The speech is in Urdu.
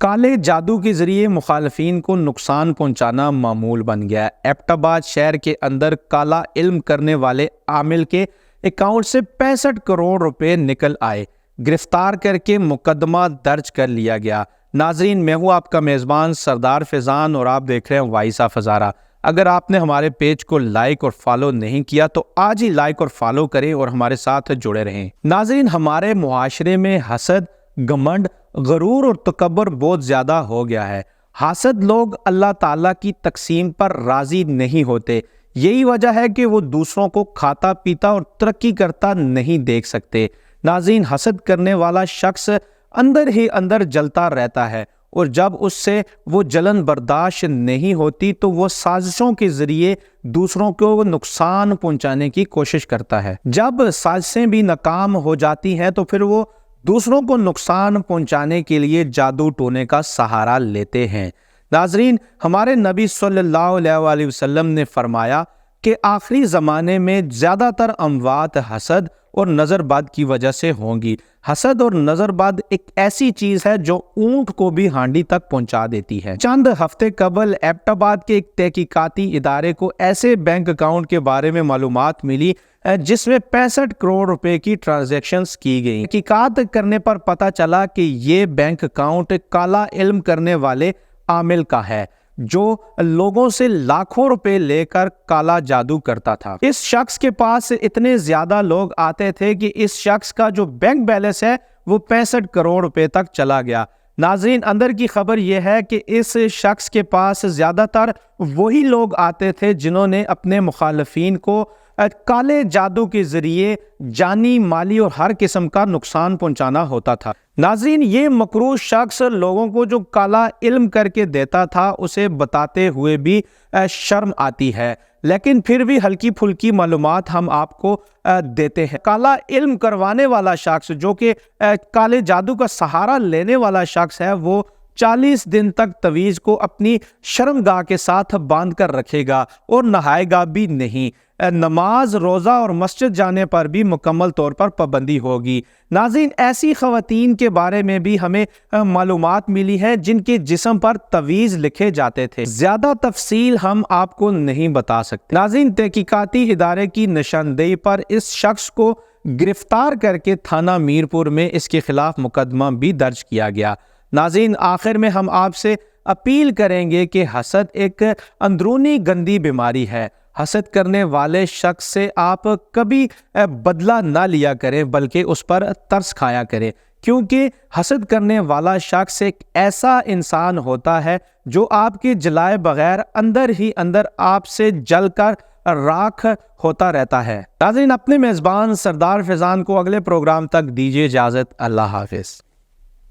کالے جادو کے ذریعے مخالفین کو نقصان پہنچانا معمول بن گیا ہے۔ ایبٹ آباد شہر کے اندر کالا علم کرنے والے عامل کے اکاؤنٹ سے 65 کروڑ روپے نکل آئے، گرفتار کر کے مقدمہ درج کر لیا گیا۔ ناظرین، میں ہوں آپ کا میزبان سردار فیضان اور آپ دیکھ رہے ہیں وائس آف ہزارہ۔ اگر آپ نے ہمارے پیج کو لائک اور فالو نہیں کیا تو آج ہی لائک اور فالو کریں اور ہمارے ساتھ جڑے رہیں۔ ناظرین، ہمارے معاشرے میں حسد، گھمنڈ، غرور اور تکبر بہت زیادہ ہو گیا ہے۔ حاسد لوگ اللہ تعالیٰ کی تقسیم پر راضی نہیں ہوتے۔ یہی وجہ ہے کہ وہ دوسروں کو کھاتا پیتا اور ترقی کرتا نہیں دیکھ سکتے۔ ناظرین، حسد کرنے والا شخص اندر ہی اندر جلتا رہتا ہے، اور جب اس سے وہ جلن برداشت نہیں ہوتی تو وہ سازشوں کے ذریعے دوسروں کو نقصان پہنچانے کی کوشش کرتا ہے۔ جب سازشیں بھی ناکام ہو جاتی ہیں تو پھر وہ دوسروں کو نقصان پہنچانے کے لیے جادو ٹونے کا سہارا لیتے ہیں۔ ناظرین، ہمارے نبی صلی اللہ علیہ وآلہ وسلم نے فرمایا کہ آخری زمانے میں زیادہ تر اموات حسد اور نظر بد کی وجہ سے ہوں گی۔ حسد اور نظر بد ایک ایسی چیز ہے جو اونٹ کو بھی ہانڈی تک پہنچا دیتی ہے۔ چند ہفتے قبل ایبٹ آباد کے ایک تحقیقاتی ادارے کو ایسے بینک اکاؤنٹ کے بارے میں معلومات ملی جس میں 65 کروڑ روپے کی ٹرانزیکشنز کی گئی۔ تحقیقات کرنے پر پتہ چلا کہ یہ بینک اکاؤنٹ کالا علم کرنے والے عامل کا ہے جو لوگوں سے لاکھوں روپے لے کر کالا جادو کرتا تھا۔ اس شخص کے پاس اتنے زیادہ لوگ آتے تھے کہ اس شخص کا جو بینک بیلنس ہے وہ 65 کروڑ روپے تک چلا گیا۔ ناظرین، اندر کی خبر یہ ہے کہ اس شخص کے پاس زیادہ تر وہی لوگ آتے تھے جنہوں نے اپنے مخالفین کو کالے جادو کے ذریعے جانی، مالی اور ہر قسم کا نقصان پہنچانا ہوتا تھا۔ ناظرین، یہ مکروہ شخص لوگوں کو جو کالا علم کر کے دیتا تھا اسے بتاتے ہوئے بھی شرم آتی ہے، لیکن پھر بھی ہلکی پھلکی معلومات ہم آپ کو دیتے ہیں۔ کالا علم کروانے والا شخص جو کہ کالے جادو کا سہارا لینے والا شخص ہے، وہ 40 دن تک تویز کو اپنی شرمگاہ کے ساتھ باندھ کر رکھے گا اور نہائے گا بھی نہیں۔ نماز، روزہ اور مسجد جانے پر بھی مکمل طور پر پابندی ہوگی۔ ناظرین، ایسی خواتین کے بارے میں بھی ہمیں معلومات ملی ہے جن کے جسم پر تویز لکھے جاتے تھے۔ زیادہ تفصیل ہم آپ کو نہیں بتا سکتے۔ ناظرین، تحقیقاتی ادارے کی نشاندہی پر اس شخص کو گرفتار کر کے تھانہ میرپور میں اس کے خلاف مقدمہ بھی درج کیا گیا۔ ناظرین، آخر میں ہم آپ سے اپیل کریں گے کہ حسد ایک اندرونی گندی بیماری ہے۔ حسد کرنے والے شخص سے آپ کبھی بدلہ نہ لیا کریں بلکہ اس پر ترس کھایا کریں، کیونکہ حسد کرنے والا شخص ایک ایسا انسان ہوتا ہے جو آپ کے جلائے بغیر اندر ہی اندر آپ سے جل کر راکھ ہوتا رہتا ہے۔ ناظرین، اپنے میزبان سردار فیضان کو اگلے پروگرام تک دیجیے اجازت۔ اللہ حافظ۔